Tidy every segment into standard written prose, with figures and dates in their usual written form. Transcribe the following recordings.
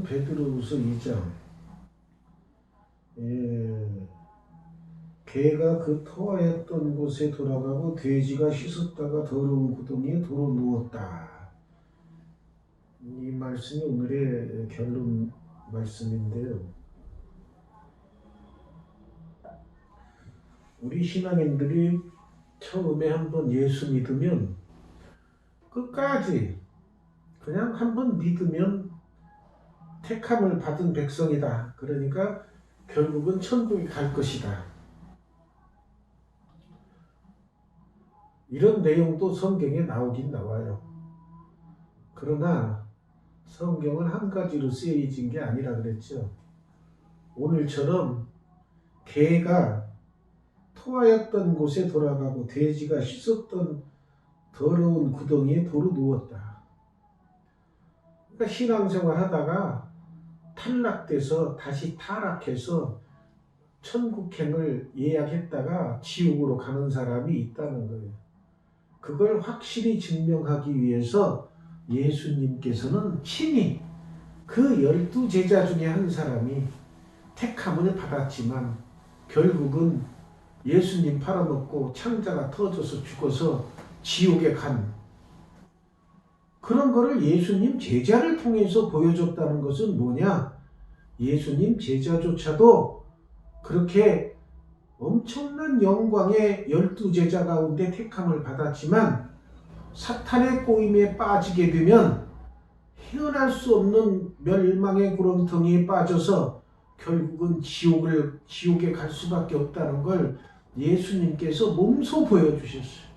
베드로후서 2장. 개가 그 토하였던 곳에 돌아가고 돼지가 씻었다가 더러운 구덩이에 도로 누웠다. 이 말씀이 오늘의 결론 말씀인데요. 우리 신앙인들이 처음에 한번 예수 믿으면 끝까지 그냥 한번 믿으면 택함을 받은 백성이다. 그러니까 결국은 천국에 갈 것이다. 이런 내용도 성경에 나오긴 나와요. 그러나 성경은 한 가지로 쓰여진 게 아니라 그랬죠. 오늘처럼 개가 토하였던 곳에 돌아가고 돼지가 씻었던 더러운 구덩이에 도로 누웠다. 그러니까 신앙생활 하다가 탈락돼서 다시 타락해서 천국행을 예약했다가 지옥으로 가는 사람이 있다는 거예요. 그걸 확실히 증명하기 위해서 예수님께서는 친히 그 12제자 중에 한 사람이 택함을 받았지만 결국은 예수님 팔아먹고 창자가 터져서 죽어서 지옥에 간 그런 거를 예수님 제자를 통해서 보여줬다는 것은 뭐냐? 예수님 제자조차도 그렇게 엄청난 영광의 12제자 가운데 택함을 받았지만 사탄의 꼬임에 빠지게 되면 헤어날 수 없는 멸망의 구렁텅이에 빠져서 결국은 지옥에 갈 수밖에 없다는 걸 예수님께서 몸소 보여주셨어요.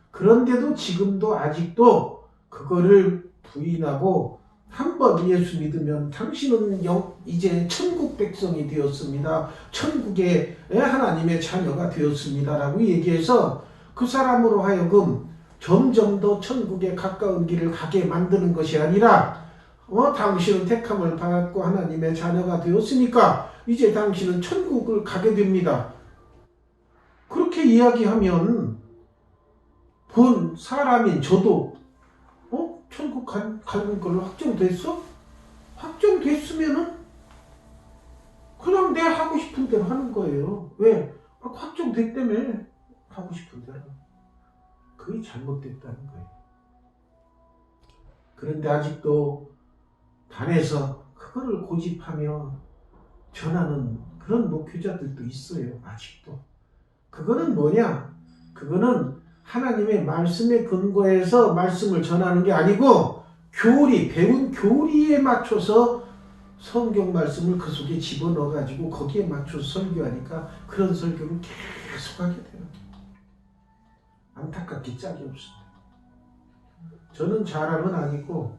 그런데도 지금도 아직도 그거를 부인하고 한번 예수 믿으면 당신은 이제 천국 백성이 되었습니다. 천국의 하나님의 자녀가 되었습니다. 라고 얘기해서 그 사람으로 하여금 점점 더 천국에 가까운 길을 가게 만드는 것이 아니라 당신은 택함을 받았고 하나님의 자녀가 되었으니까 이제 당신은 천국을 가게 됩니다. 그렇게 이야기하면 본 사람인 저도 천국 가는 걸로 확정됐어? 확정됐으면은 그냥 내가 하고 싶은 대로 하는 거예요. 왜? 확정됐다며 하고 싶은 대로. 그게 잘못됐다는 거예요. 그런데 아직도 단에서 그거를 고집하며 전하는 그런 목회자들도 있어요. 아직도. 그거는 뭐냐? 그거는 하나님의 말씀에 근거해서 말씀을 전하는 게 아니고 배운 교리에 맞춰서 성경 말씀을 그 속에 집어넣어가지고 거기에 맞춰서 설교하니까 그런 설교를 계속 하게 돼요. 안타깝게 짝이 없습니다. 저는 잘함은 아니고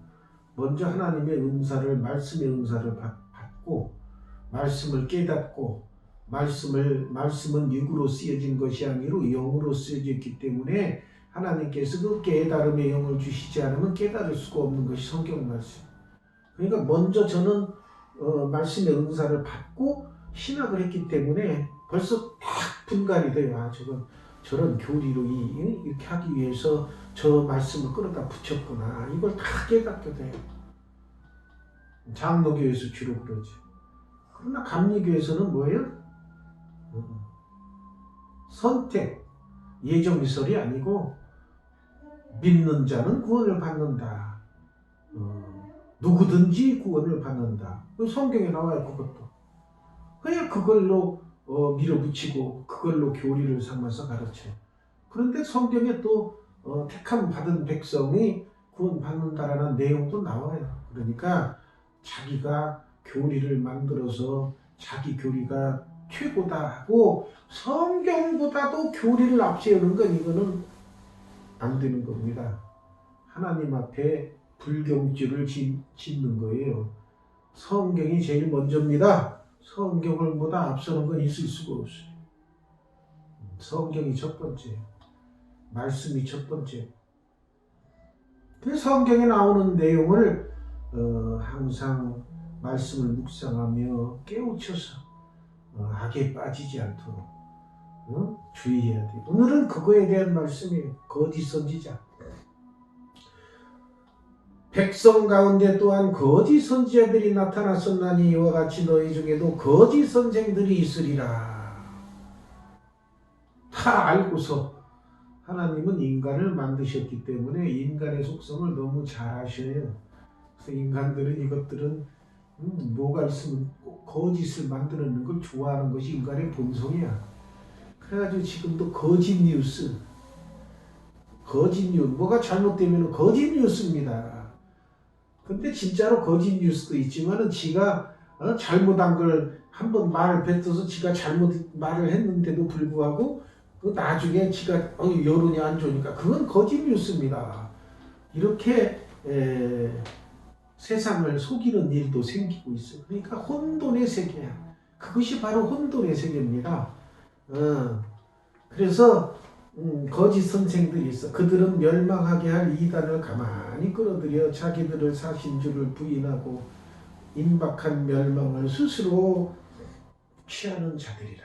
먼저 하나님의 은사를 말씀의 은사를 받고 말씀을 깨닫고 말씀은 육으로 쓰여진 것이 아니로 영으로 쓰여졌기 때문에 하나님께서 그 깨달음의 영을 주시지 않으면 깨달을 수가 없는 것이 성경 말씀. 그러니까 먼저 저는 말씀의 은사를 받고 신학을 했기 때문에 벌써 딱 분간이 돼요. 저런 교리로 이렇게 하기 위해서 저 말씀을 끌어다 붙였구나. 이걸 다 깨닫게 돼요. 장로교에서 주로 그러죠. 그러나 감리교에서는 뭐예요? 선택, 예정미설이 아니고 믿는 자는 구원을 받는다. 누구든지 구원을 받는다. 성경에 나와요. 그것도. 그냥 그걸로 밀어붙이고 그걸로 교리를 삼아서 가르쳐요. 그런데 성경에 또 택함 받은 백성이 구원 받는다라는 내용도 나와요. 그러니까 자기가 교리를 만들어서 자기 교리가 최고다 하고 성경보다도 교리를 앞세우는 건 이거는 안 되는 겁니다. 하나님 앞에 불경죄를 짓는 거예요. 성경이 제일 먼저입니다. 성경을 보다 앞서는 건 있을 수가 없어요. 성경이 첫 번째, 말씀이 첫 번째. 그 성경에 나오는 내용을 항상 말씀을 묵상하며 깨우쳐서 악에 빠지지 않도록 주의해야 돼요. 오늘은 그거에 대한 말씀이에요. 거짓 선지자. 백성 가운데 또한 거짓 선지자들이 나타났었나니 이와 같이 너희 중에도 거짓 선생들이 있으리라. 다 알고서 하나님은 인간을 만드셨기 때문에 인간의 속성을 너무 잘 아셔요. 그래서 인간들은 이것들은 뭐가 있으면 거짓을 만드는 걸 좋아하는 것이 인간의 본성이야. 그래가지고 지금도 거짓 뉴스, 뭐가 잘못되면 거짓 뉴스입니다. 근데 진짜로 거짓 뉴스도 있지만은 지가 잘못한 걸 한번 말을 뱉어서 지가 잘못 말을 했는데도 불구하고 그 나중에 지가 여론이 안 좋으니까 그건 거짓 뉴스입니다. 이렇게 세상을 속이는 일도 생기고 있어요. 그러니까 혼돈의 세계야. 그것이 바로 혼돈의 세계입니다. 그래서 거짓 선생들이 있어. 그들은 멸망하게 할 이단을 가만히 끌어들여 자기들을 사신주를 부인하고 임박한 멸망을 스스로 취하는 자들이라.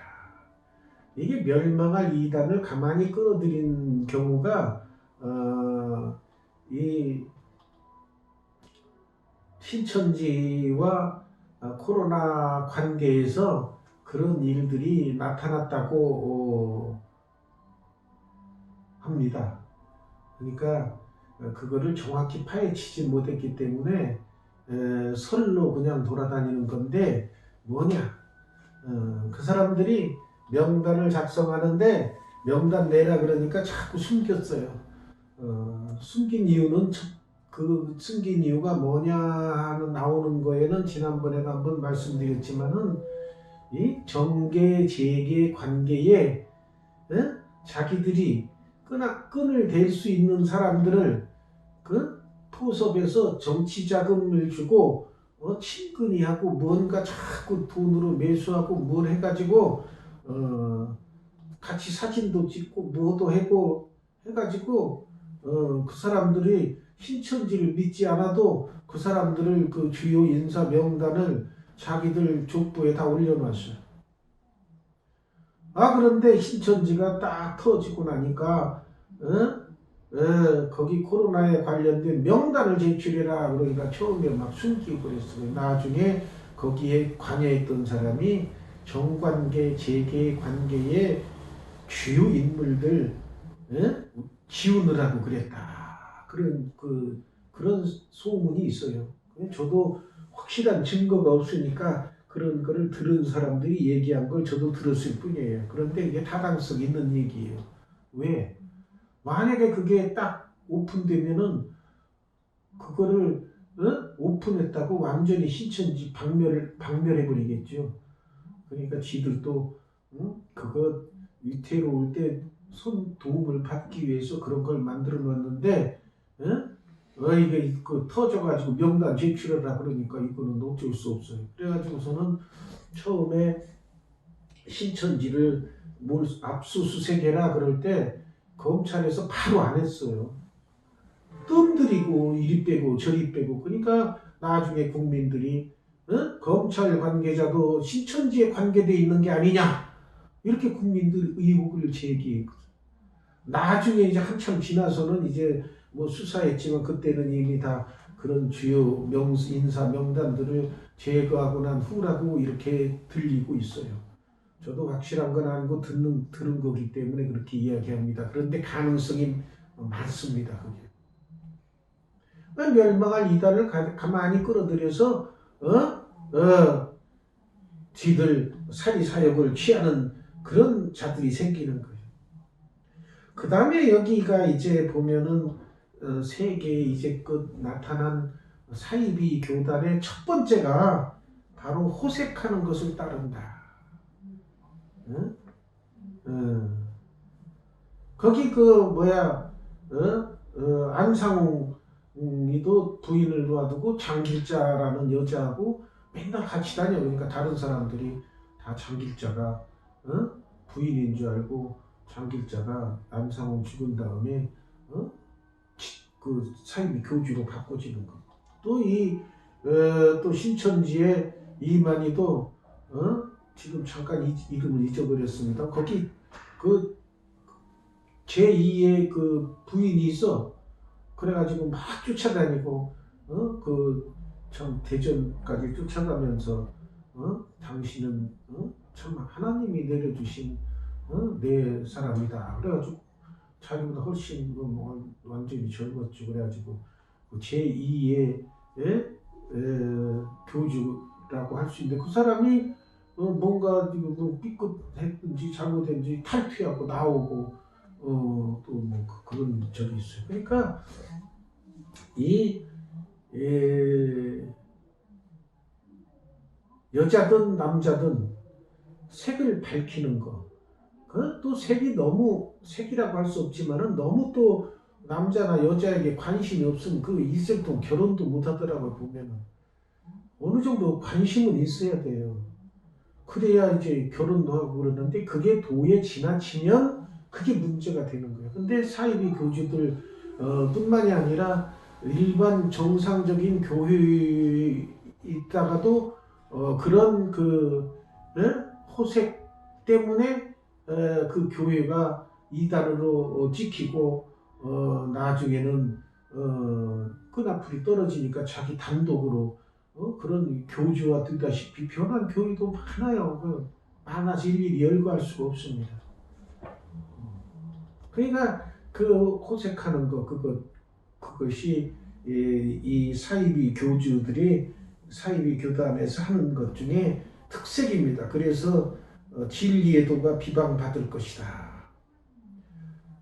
이게 멸망할 이단을 가만히 끌어들인 경우가 이 신천지와 코로나 관계에서 그런 일들이 나타났다고 합니다. 그러니까 그거를 정확히 파헤치지 못했기 때문에 설로 그냥 돌아다니는 건데 뭐냐? 그 사람들이 명단을 작성하는데 명단 내라 그러니까 자꾸 숨겼어요. 숨긴 이유는 그 숨긴 이유가 뭐냐 하는 나오는 거에는 지난번에도 한번 말씀드렸지만은 이 정계, 재계, 관계에 자기들이 끈을 댈 수 있는 사람들을 그 포섭에서 정치 자금을 주고 친근히하고 뭔가 자꾸 돈으로 매수하고 뭘 해가지고 같이 사진도 찍고 뭐도 하고 해가지고 그 사람들이 신천지를 믿지 않아도 그 사람들을 그 주요 인사 명단을 자기들 족보에 다 올려놨어요. 그런데 신천지가 딱 터지고 나니까 거기 코로나에 관련된 명단을 제출해라 그러니까 처음에 막 숨기고 그랬어요. 나중에 거기에 관여했던 사람이 정관계, 재계 관계의 주요 인물들 지우느라고 그랬다. 그런 소문이 있어요. 저도 확실한 증거가 없으니까 그런 거를 들은 사람들이 얘기한 걸 저도 들었을 뿐이에요. 그런데 이게 타당성 있는 얘기예요. 왜? 만약에 그게 딱 오픈되면은 그거를 오픈했다고 완전히 신천지 박멸해버리겠죠. 그러니까 지들도 그거 위태로울 때 손 도움을 받기 위해서 그런 걸 만들어 놨는데 이게 그 터져가지고 명단 제출하라 그러니까 이거는 어쩔 수 없어요. 그래가지고서는 처음에 신천지를 압수수색해라 그럴 때 검찰에서 바로 안 했어요. 뜸들이고 이리 빼고 저리 빼고 그러니까 나중에 국민들이 검찰 관계자도 신천지에 관계돼 있는 게 아니냐 이렇게 국민들 의혹을 제기했거든. 나중에 이제 한참 지나서는 이제 뭐 수사했지만 그때는 이미 다 그런 주요 인사 명단들을 제거하고 난 후라고 이렇게 들리고 있어요. 저도 확실한 건 아니고 들은 거기 때문에 그렇게 이야기합니다. 그런데 가능성이 많습니다. 그게. 멸망할 이단을 가만히 끌어들여서 지들 사리사욕을 취하는 그런 자들이 생기는 거예요. 그 다음에 여기가 이제 보면은 세계에 이제껏 나타난 사이비 교단의 첫 번째가 바로 호색하는 것을 따른다. 거기 안상홍이도 부인을 놔두고 장길자라는 여자하고 맨날 같이 다녀. 그러니까 다른 사람들이 다 장길자가 부인인 줄 알고 장길자가 안상홍 죽은 다음에 그 사이비 교주로 바꿔지는 거. 또 신천지의 이만희도 지금 잠깐 이름을 잊어버렸습니다. 거기 그 제2의 그 부인이 있어. 그래가지고 막 쫓아다니고 그 참 대전까지 쫓아가면서 당신은 참 하나님이 내려주신 내 사람이다. 그래가지고 자기보다 훨씬 완전히 젊었죠. 그래가지고 제2의 교주라고 할 수 있는데 그 사람이 뭔가 뭐 삐끗했든지 잘못했든지 탈퇴하고 나오고 또 뭐 그런 적이 있어요. 그러니까 이 여자든 남자든 색을 밝히는 거, 또 색이 너무 색이라고 할 수 없지만은 너무 또 남자나 여자에게 관심이 없으면 그 이슬도 결혼도 못 하더라고요. 보면은 어느 정도 관심은 있어야 돼요. 그래야 이제 결혼도 하고 그러는데 그게 도에 지나치면 그게 문제가 되는 거예요. 근데 사이비 교주들 뿐만이 아니라 일반 정상적인 교회에 있다가도 그런 호색 때문에 그 교회가 이단으로 찍히고 나중에는 끈앞풀이 떨어지니까 자기 단독으로 그런 교주와 듣다시피 변한 교회도 많아요. 많아서 일일이 열거할 수가 없습니다. 그러니까 그 호색하는 그것이 이 사이비 교주들이 사이비 교단에서 하는 것 중에 특색입니다. 그래서 진리의 도가 비방받을 것이다.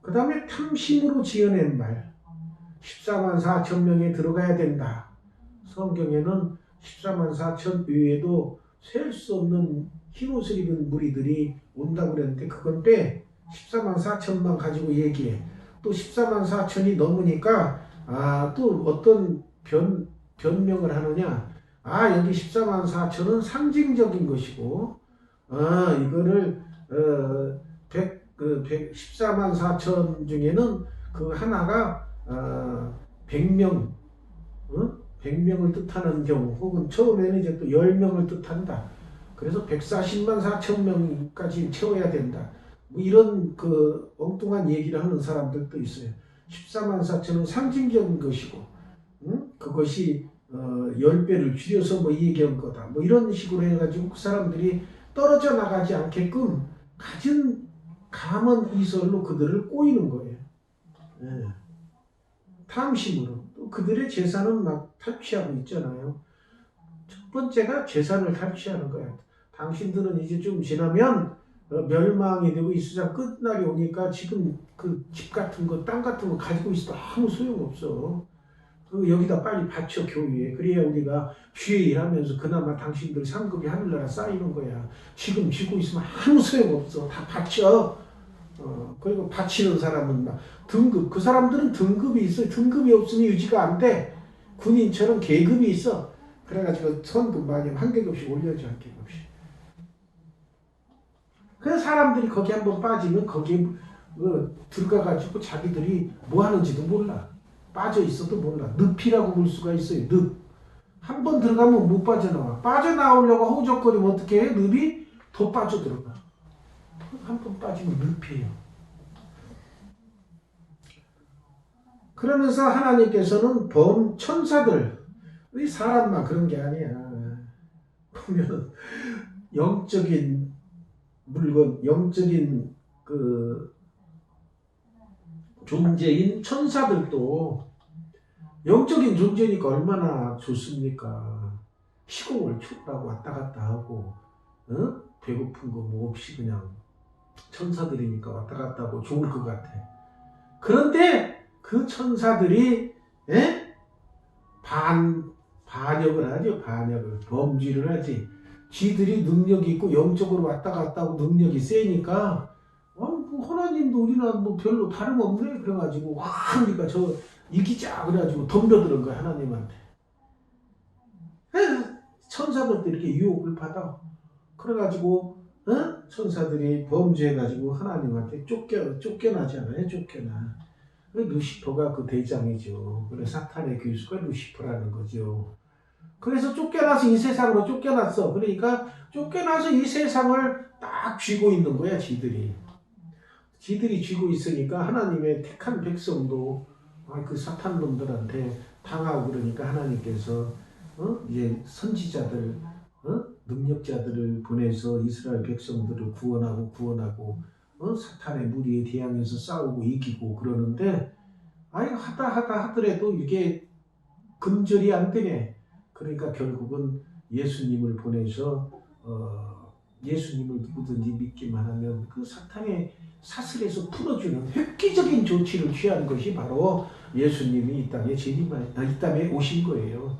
그 다음에 탐심으로 지어낸 말 14만 4천 명에 들어가야 된다. 성경에는 14만 4천 외에도 셀 수 없는 흰옷을 입은 무리들이 온다고 그랬는데 그건 빼 14만 4천만 가지고 얘기해. 또 14만 4천이 넘으니까 또 어떤 변명을 하느냐. 여기 14만 4천은 상징적인 것이고 이거를 14만 4천 중에는 그 하나가 100명 100명을 뜻하는 경우 혹은 처음에는 이제 또 10명을 뜻한다. 그래서 140만 4천 명까지 채워야 된다. 뭐 이런 엉뚱한 얘기를 하는 사람들도 있어요. 14만 4천은 상징적인 것이고 그것이 10배를 줄여서 뭐 얘기한 거다. 뭐 이런 식으로 해가지고 그 사람들이 떨어져 나가지 않게끔 가진 감언 이설로 그들을 꼬이는 거예요. 탐심으로. 또 그들의 재산은 막 탈취하고 있잖아요. 첫 번째가 재산을 탈취하는 거야. 당신들은 이제 좀 지나면 멸망이 되고 이 세상 끝날이 오니까 지금 그 집 같은 거, 땅 같은 거 가지고 있어도 아무 소용없어. 여기다 빨리 바쳐 교회에. 그래야 우리가 주의 일하면서 그나마 당신들 상급이 하늘나라 쌓이는 거야. 지금 쥐고 있으면 아무 소용없어. 다 바쳐. 그리고 바치는 사람은 막 등급, 그 사람들은 등급이 있어요. 등급이 없으면 유지가 안 돼. 군인처럼 계급이 있어. 그래가지고 선급 많이 한 계급씩 올려줘, 한 계급씩. 그래서 사람들이 거기 한번 빠지면 거기에 들어가가지고 자기들이 뭐 하는지도 몰라. 빠져 있어도 몰라. 늪이라고 볼 수가 있어요. 늪. 한 번 들어가면 못 빠져나와. 빠져나오려고 허우적거리면 어떻게 해? 늪이 더 빠져들어가. 한 번 빠지면 늪이에요. 그러면서 하나님께서는 천사들, 우리 사람만 그런 게 아니야. 보면 영적인 물건, 영적인 존재인 천사들도 영적인 존재니까 얼마나 좋습니까? 시공을 초월하고 왔다 갔다 하고 배고픈 거 뭐 없이 그냥 천사들이니까 왔다 갔다 하고 좋을 것 같아. 그런데 그 천사들이 반역을 하죠. 반역을. 범죄를 하지. 쥐들이 능력이 있고 영적으로 왔다 갔다 하고 능력이 세니까 뭐 하나님도 우리나 뭐 별로 다름없네. 그래가지고 그러니까 저 이기자 그래가지고 덤벼드는 거야 하나님한테. 천사들도 이렇게 유혹을 받아. 그래가지고 천사들이 범죄해가지고 하나님한테 쫓겨나잖아요. 쫓겨나. 루시퍼가 그 대장이죠. 그래 사탄의 교수가 루시퍼라는 거죠. 그래서 쫓겨나서 이 세상으로 쫓겨났어. 그러니까 쫓겨나서 이 세상을 딱 쥐고 있는 거야, 지들이 쥐고 있으니까 하나님의 택한 백성도 그 사탄 놈들한테 당하고 그러니까 하나님께서 이제 선지자들, 능력자들을 보내서 이스라엘 백성들을 구원하고 사탄의 무리에 대항해서 싸우고 이기고 그러는데 아니 하다 하더라도 이게 근절이 안 되네. 그러니까 결국은 예수님을 보내서 예수님을 누구든지 믿기만 하면 그 사탄의 사슬에서 풀어주는 획기적인 조치를 취한 것이 바로 예수님이 이 땅에 오신 거예요.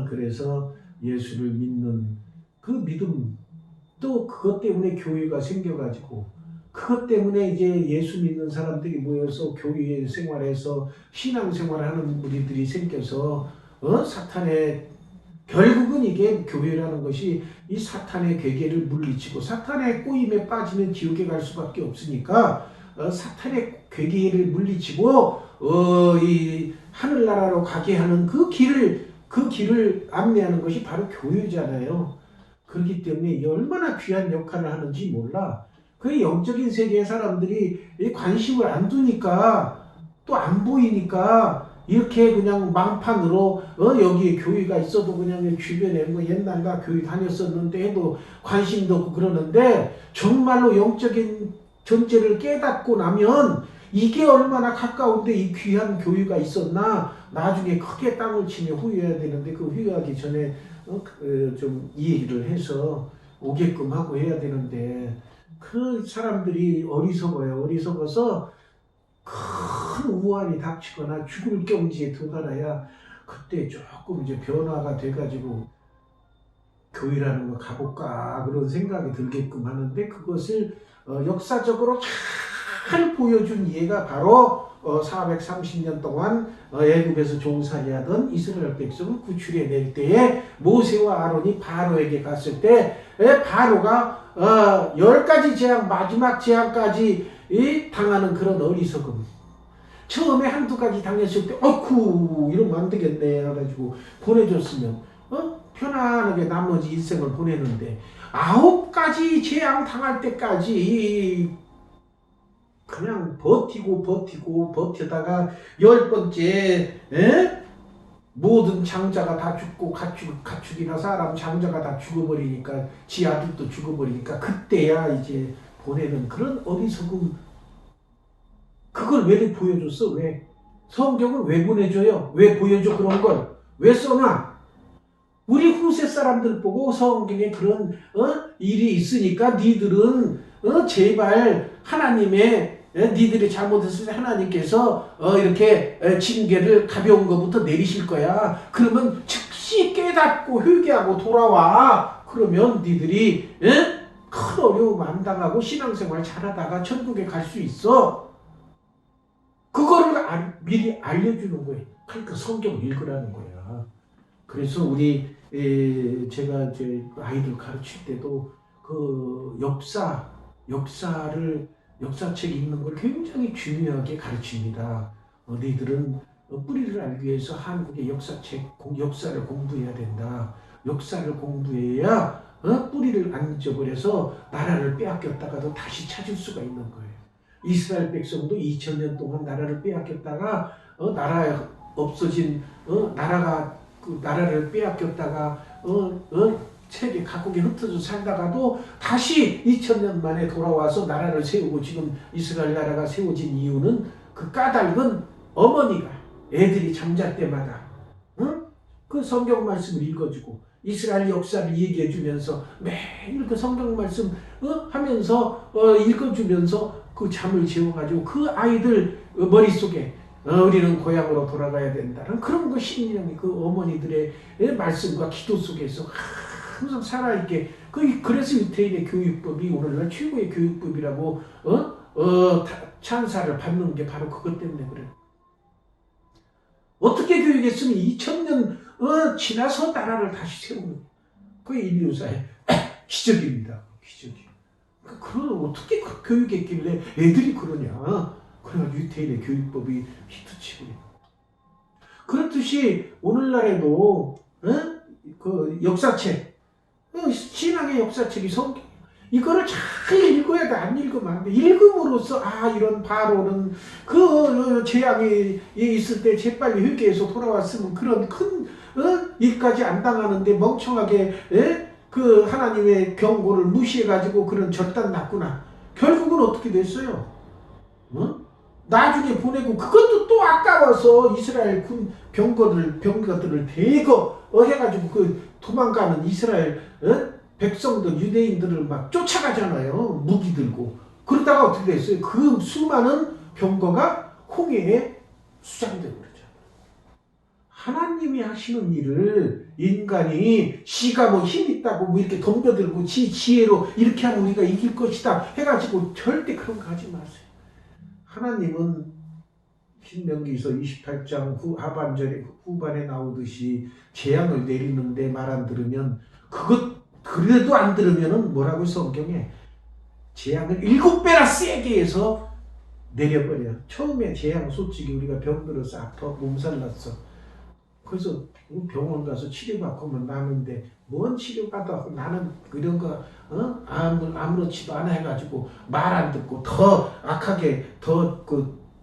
그래서 예수를 믿는 그 믿음, 또 그것 때문에 교회가 생겨가지고 그것 때문에 이제 예수 믿는 사람들이 모여서 교회 생활에서 신앙생활하는 무리들이 생겨서 사탄의 결국은 이게 교회라는 것이 이 사탄의 괴계를 물리치고 사탄의 꼬임에 빠지면 지옥에 갈 수밖에 없으니까 사탄의 괴계를 물리치고 이 하늘나라로 가게 하는 그 길을 안내하는 것이 바로 교회잖아요. 그렇기 때문에 이 얼마나 귀한 역할을 하는지 몰라. 그 영적인 세계의 사람들이 관심을 안 두니까 또 안 보이니까 이렇게 그냥 망판으로 여기에 교회가 있어도 그냥 주변에 뭐 옛날 나 교회 다녔었는데 해도 관심도 없고 그러는데 정말로 영적인 존재를 깨닫고 나면 이게 얼마나 가까운데 이 귀한 교회가 있었나 나중에 크게 땅을 치며 후회해야 되는데 그 후회하기 전에 좀 이해를 해서 오게끔 하고 해야 되는데 그 사람들이 어리석어서 큰 우환이 닥치거나 죽을 경지에 도달해야 그때 조금 이제 변화가 돼가지고 교회라는 거 가볼까 그런 생각이 들게끔 하는데 그것을 역사적으로 잘 보여준 예가 바로 430년 동안 애굽에서 종살이하던 이스라엘 백성을 구출해 낼 때에 모세와 아론이 바로에게 갔을 때 바로가 10가지 재앙 마지막 재앙까지 당하는 그런 어리석음. 처음에 한두 가지 당했을 때 어쿠 이러면 안 되겠네 해가지고 보내줬으면 편안하게 나머지 일생을 보내는데 9가지 재앙 당할 때까지 그냥 버티다가 10번째 모든 장자가 다 죽고 가축이나 사람 장자가 다 죽어버리니까 지 아들도 죽어버리니까 그때야 이제 보내는 그런 어리석음. 그걸 왜 보여줬어? 왜? 성경을 왜 보내줘요? 왜 보여줘 그런 걸? 왜 써놔? 우리 후세 사람들 보고 성경에 그런 일이 있으니까 니들은 제발 하나님의 니들이 잘못했을 때 하나님께서 이렇게 징계를 가벼운 것부터 내리실 거야. 그러면 즉시 깨닫고 회개하고 돌아와. 그러면 니들이 큰 어려움 안 당하고 신앙생활 잘하다가 천국에 갈 수 있어. 그거를 미리 알려주는 거예요. 그러니까 성경을 읽으라는 거야. 그래서 제가 제 아이들 가르칠 때도 그 역사책 읽는 걸 굉장히 중요하게 가르칩니다. 너희들은 뿌리를 알기 위해서 한국의 역사를 공부해야 된다. 역사를 공부해야 뿌리를 안 잊어버려서 나라를 빼앗겼다가도 다시 찾을 수가 있는 거예요. 이스라엘 백성도 2000년 동안 나라를 빼앗겼다가 나라 없어진 나라를 빼앗겼다가 세계 각국에 흩어져 살다가도 다시 2000년 만에 돌아와서 나라를 세우고 지금 이스라엘 나라가 세워진 이유는 그 까닭은 어머니가 애들이 잠잘 때마다 그 성경 말씀을 읽어주고 이스라엘 역사를 얘기해주면서 매일 그 성경 말씀 하면서 읽어주면서 그 잠을 재워가지고 그 아이들 머릿속에 우리는 고향으로 돌아가야 된다는 그런 그 신념이 그 어머니들의 말씀과 기도 속에서 항상 살아있게 그래서 유태인의 교육법이 오늘날 최고의 교육법이라고 찬사를 받는 게 바로 그것 때문에 그래요. 어떻게 교육했으면 2000년 지나서 나라를 다시 세우는 그게 인류사의 기적입니다. 기적이. 그럼 어떻게 교육했길래 애들이 그러냐. 그래가지고 유태인의 교육법이 히트치고. 그렇듯이 오늘날에도 그 역사책, 신앙의 역사책이 성경. 이거를 잘 읽어야 돼. 안 읽으면 안 돼. 읽음으로써 이런 바로는 그 재앙이 있을 때 재빨리 회개해서 돌아왔으면 그런 큰 일까지 안 당하는데 멍청하게 그 하나님의 경고를 무시해가지고 그런 절단 났구나. 결국은 어떻게 됐어요? 나중에 보내고 그것도 또 아까워서 이스라엘 군 병거들을 대거 해가지고 그 도망가는 이스라엘 백성들 유대인들을 막 쫓아가잖아요. 무기 들고. 그러다가 어떻게 됐어요? 그 수많은 병거가 홍해에 수장되고 그러죠. 하나님이 하시는 일을 인간이 지가 뭐 힘 있다고 뭐 이렇게 덤벼들고 지혜로 이렇게 하면 우리가 이길 것이다 해가지고 절대 그런 거 하지 마세요. 하나님은 신명기서 28장 하반절에 후반에 나오듯이 재앙을 내리는데 말 안 들으면 그래도 안 들으면은 뭐라고 성경에 재앙을 7배나 세게 해서 내려버려. 처음에 재앙 솔직히 우리가 병들어서 아파 몸살 났어. 그래서 병원 가서 치료받고 나는데 뭔 치료받아 나는 이런 거 아무렇지도 않아 해가지고 말 안 듣고 더 악하게 더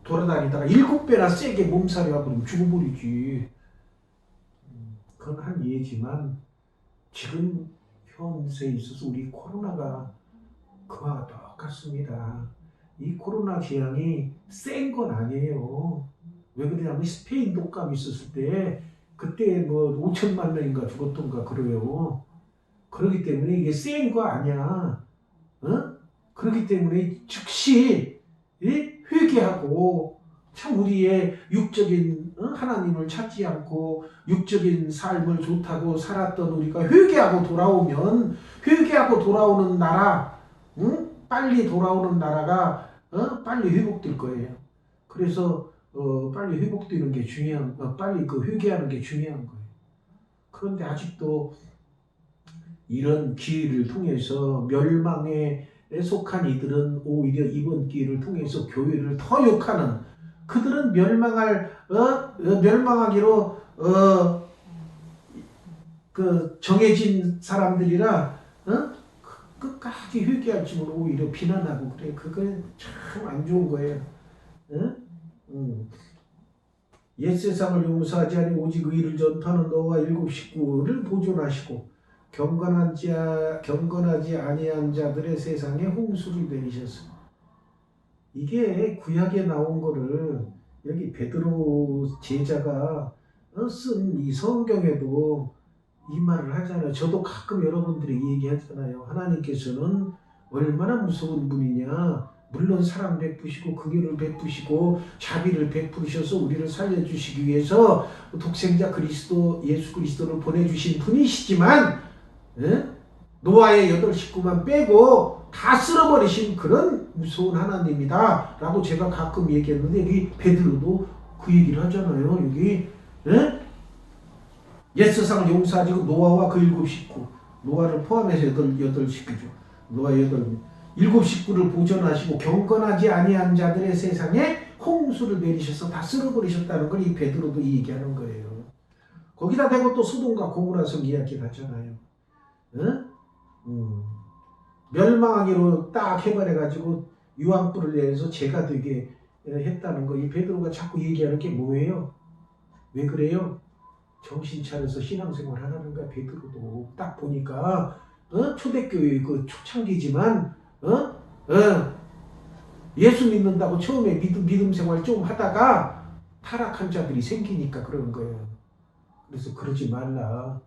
돌아다니다가 7배나 세게 몸살이 와버리면 죽어버리지. 그건 한 예지만 지금 현세에 있어서 우리 코로나가 그와 똑같습니다. 이 코로나 재앙이 센 건 아니에요. 왜 그러냐면 스페인 독감 있었을 때 그때 뭐 5천만 명인가 죽었던가 그래요. 그렇기 때문에 이게 센 거 아니야. 그렇기 때문에 즉시 회개하고 참 우리의 육적인 하나님을 찾지 않고 육적인 삶을 좋다고 살았던 우리가 회개하고 돌아오면 회개하고 돌아오는 나라 빨리 돌아오는 나라가 빨리 회복될 거예요. 그래서 빨리 회복되는 게 빨리 그 회개하는 게 중요한 거예요. 그런데 아직도 이런 기회를 통해서 멸망에 속한 이들은 오히려 이번 기회를 통해서 교회를 더 욕하는 그들은 멸망하기로 그 정해진 사람들이라 끝까지 회개할지 모르고 오히려 비난하고 그래. 그건 참 안 좋은 거예요. 옛 세상을 용서하지 아니 오직 의를 전파하는 너와 7 식구를 보존하시고 경건하지 아니한 자들의 세상에 홍수를 내리셨어. 이게 구약에 나온 거를 여기 베드로 제자가 쓴 이 성경에도 이 말을 하잖아요. 저도 가끔 여러분들이 얘기하잖아요. 하나님께서는 얼마나 무서운 분이냐. 물론 사랑 베푸시고 긍휼을 베푸시고 자비를 베푸셔서 우리를 살려주시기 위해서 독생자 예수 그리스도를 보내주신 분이시지만 노아의 8 식구만 빼고 다 쓸어버리신 그런 무서운 하나님이다 라고 제가 가끔 얘기했는데 여기 베드로도 그 얘기를 하잖아요. 여기 옛 세상을 용서하지 노아와 그 7 식구 노아를 포함해서 8 식구죠. 노아 7 식구를 보존하시고 경건하지 아니한 자들의 세상에 홍수를 내리셔서 다 쓸어버리셨다는 걸 이 베드로도 이 얘기하는 거예요. 거기다 대고 또 소돔과 고모라 성 이야기를 하잖아요. 멸망하기로 딱 해버려가지고 유황불을 내서 죄가 되게 했다는 거. 이 베드로가 자꾸 얘기하는 게 뭐예요? 왜 그래요? 정신 차려서 신앙생활 하라는 거야. 베드로도 딱 보니까 초대교회 그 초창기지만 예수 믿는다고 처음에 믿음 생활 좀 하다가 타락한 자들이 생기니까 그러는 거예요. 그래서 그러지 말라.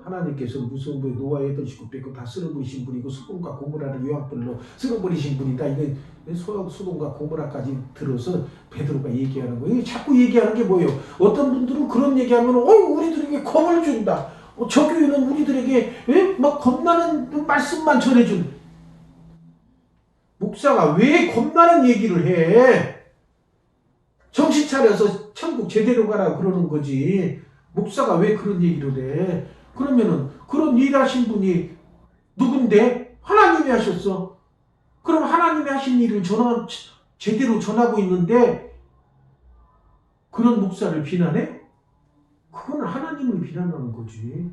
하나님께서 무슨 노아 8 식구 빼고 다 쓸어버리신 분이고 소돔과 고모라를 유황불로 쓸어버리신 분이다. 이게 소돔과 고모라까지 들어서 베드로가 얘기하는 거예요. 자꾸 얘기하는 게 뭐예요? 어떤 분들은 그런 얘기하면 우리들에게 겁을 준다. 저 교회는 우리들에게 막 겁나는 말씀만 전해준. 목사가 왜 겁나는 얘기를 해? 정신 차려서 천국 제대로 가라 그러는 거지. 목사가 왜 그런 얘기를 해? 그러면은 그런 일하신 분이 누군데? 하나님이 하셨어. 그럼 하나님이 하신 일을 제대로 전하고 있는데 그런 목사를 비난해? 그건 하나님을 비난하는 거지.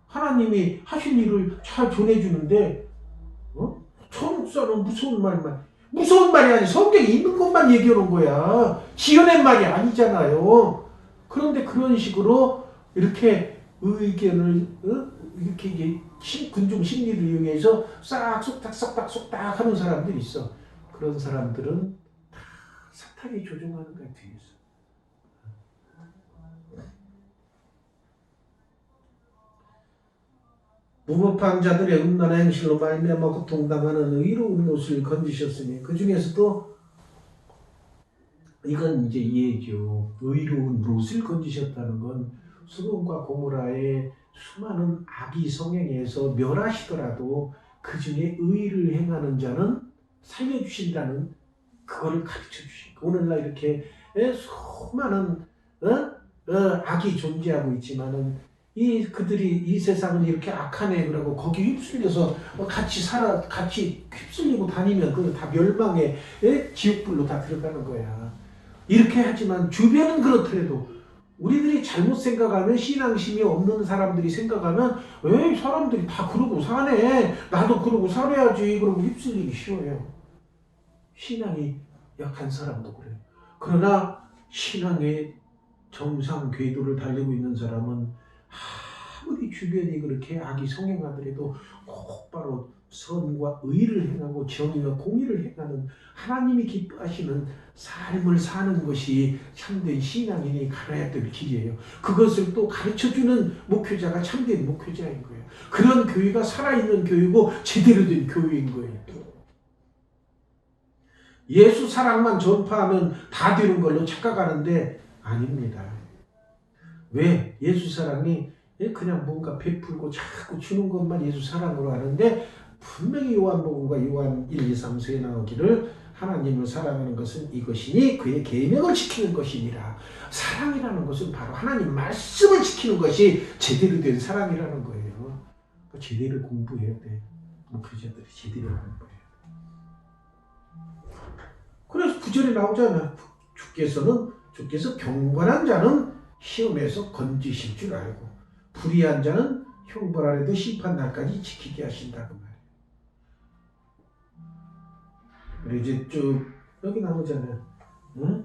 하나님이 하신 일을 잘 전해주는데 천국사는 무서운 말이 아니 성경에 있는 것만 얘기해 놓은 거야. 지어낸 말이 아니잖아요. 그런데 그런 식으로 이렇게 의견을 이렇게 군중 심리를 이용해서 싹 속닥 하는 사람들이 있어. 그런 사람들은 다 사탄이 조종하는 거야 뒤에서. 무법한 자들의 음란한 행실로 말미암아 고통당하는 의로운 옷을 건지셨으니 그 중에서도 이건 이제 이해죠. 의로운 옷을 건지셨다는 건 소돔과 고모라의 수많은 악의 성행에서 멸하시더라도 그 중에 의를 행하는 자는 살려주신다는 그거를 가르쳐 주신 거. 오늘날 이렇게 수많은 악이 존재하고 있지만은 그들이 이 세상을 이렇게 악한 애들하고 거기 휩쓸려서 같이 휩쓸리고 다니면 그거 다 멸망의 지옥불로 다 들어가는 거야. 이렇게 하지만 주변은 그렇더라도 우리들이 잘못 생각하면 신앙심이 없는 사람들이 생각하면 에이 사람들이 다 그러고 사네 나도 그러고 살아야지 그러고 휩쓸리기 쉬워요. 신앙이 약한 사람도 그래요. 그러나 신앙의 정상 궤도를 달리고 있는 사람은 아무리 주변이 그렇게 악이 성행하더라도 곧바로 선과 의를 행하고 정의와 공의를 행하는 하나님이 기뻐하시는 삶을 사는 것이 참된 신앙인이 가야 될 길이에요. 그것을 또 가르쳐주는 목회자가 참된 목회자인 거예요. 그런 교회가 살아있는 교회고 제대로 된 교회인 거예요. 예수 사랑만 전파하면 다 되는 걸로 착각하는데 아닙니다. 왜? 예수 사랑이 그냥 뭔가 베풀고 자꾸 주는 것만 예수 사랑으로 하는데 분명히 요한복음과 요한 1, 2, 3서에 나오기를 하나님을 사랑하는 것은 이것이니 그의 계명을 지키는 것이니라. 사랑이라는 것은 바로 하나님 말씀을 지키는 것이 제대로 된 사랑이라는 거예요. 그러니까 제대로 공부해야 돼. 목회자들이 제대로 공부해야 돼. 그래서 9절에 나오잖아. 주께서 경건한 자는 시험에서 건지실 줄 알고 불의한 자는 형벌하려도 심판 날까지 지키게 하신다고 말이에요. 그리고 이제 쭉 여기 나오잖아요. 응?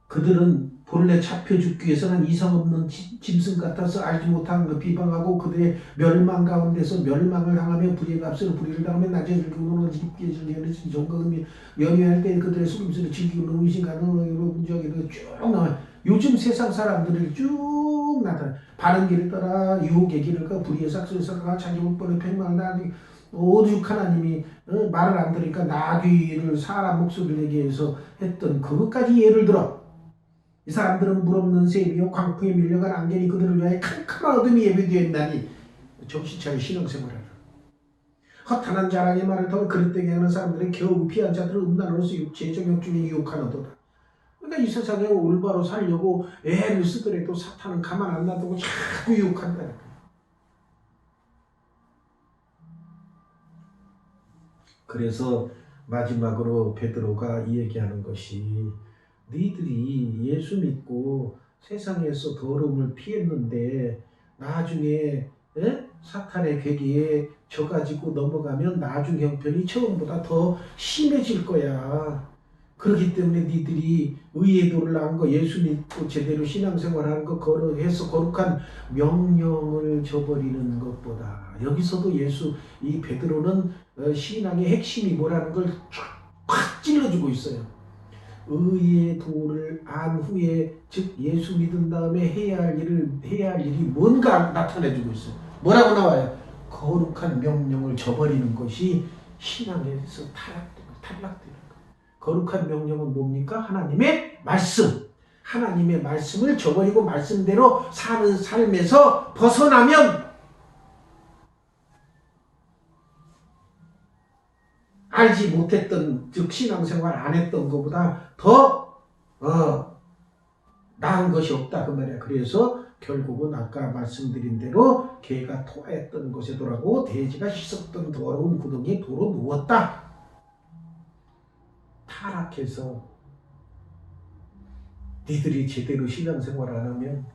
그들은 본래 잡혀 죽기 위해서는 이상 없는 짐승 같아서 알지 못하는 것 비방하고 그들의 멸망 가운데서 멸망을 당하며 불의의 값으로 불의를 당하며 낮에 즐기고는 깊게 즐기는 정거금이 연유할 때 그들의 속임수를 즐기고는 의심가는 문제하기로 쭉 나와요. 요즘 세상 사람들을 쭉 나타나 바른 길을 따라 유혹의 길을 가 불의의 삭슬을 삭가 자기 목번에 팽망을 오죽 하나님이 말을 안 들으니까 나귀를 사람 목소리를 내게 해서 했던 그것까지 예를 들어 이 사람들은 물 없는 샘이요 광풍에 밀려간 안개니 그들을 위하여 캄캄한 어둠이 예비되었나니 정신차려 신앙생활하라. 허탄한 자랑의 말을 더 그릇되게 하는 사람들은 겨우 피한 자들을 음란으로서 육체의 정욕 중에 유혹하노도다. 그러니까 이 세상에 올바로 살려고 애를 쓰더라도 사탄은 가만 안 놔두고 자꾸 유혹한다는 거예요. 그래서 마지막으로 베드로가 이 얘기하는 것이 너희들이 예수 믿고 세상에서 더러움을 피했는데 나중에 사탄의 괴기에 져가지고 넘어가면 나중 형편이 처음보다 더 심해질 거야. 그렇기 때문에 니들이 의의 도를 나온 거 예수 믿고 제대로 신앙생활하는 거 해서 거룩한 명령을 저버리는 것보다 여기서도 이 베드로는 신앙의 핵심이 뭐라는 걸 확 찔러주고 있어요. 의의 도를 안 후에 즉 예수 믿은 다음에 해야 할 일이 뭔가 나타내주고 있어요. 뭐라고 나와요? 거룩한 명령을 저버리는 것이 신앙에서 탈락되는 거예요. 거룩한 명령은 뭡니까? 하나님의 말씀. 하나님의 말씀을 저버리고 말씀대로 사는 삶에서 벗어나면 알지 못했던 즉 신앙생활 안 했던 것보다 더 나은 것이 없다 그 말이야. 그래서 결국은 아까 말씀드린 대로 개가 토하였던 곳에 돌아가고 돼지가 씻었던 더러운 구덩이에 도로 누웠다. 타락해서 니들이 제대로 신앙생활 안 하면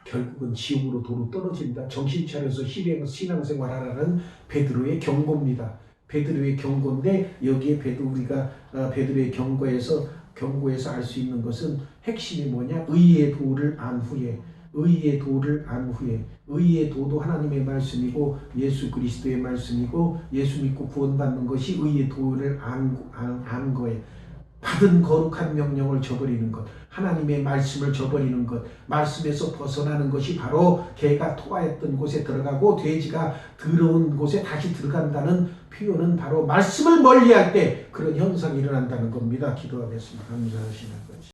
결국은 지옥으로 도로 떨어진다. 정신 차려서 신앙생활 하라는 베드로의 경고입니다. 베드로의 경고인데 여기에 우리가 베드로의 경고에서 알 수 있는 것은 핵심이 뭐냐? 의의 도를 안 후에 의의 도도 하나님의 말씀이고 예수 그리스도의 말씀이고 예수 믿고 구원받는 것이 의의 도를 안 거예요. 받은 거룩한 명령을 저버리는 것, 하나님의 말씀을 저버리는 것, 말씀에서 벗어나는 것이 바로 개가 토하였던 곳에 들어가고 돼지가 더러운 곳에 다시 들어간다는 표현은 바로 말씀을 멀리할 때 그런 현상이 일어난다는 겁니다. 기도하겠습니다. 감사하시는 거지.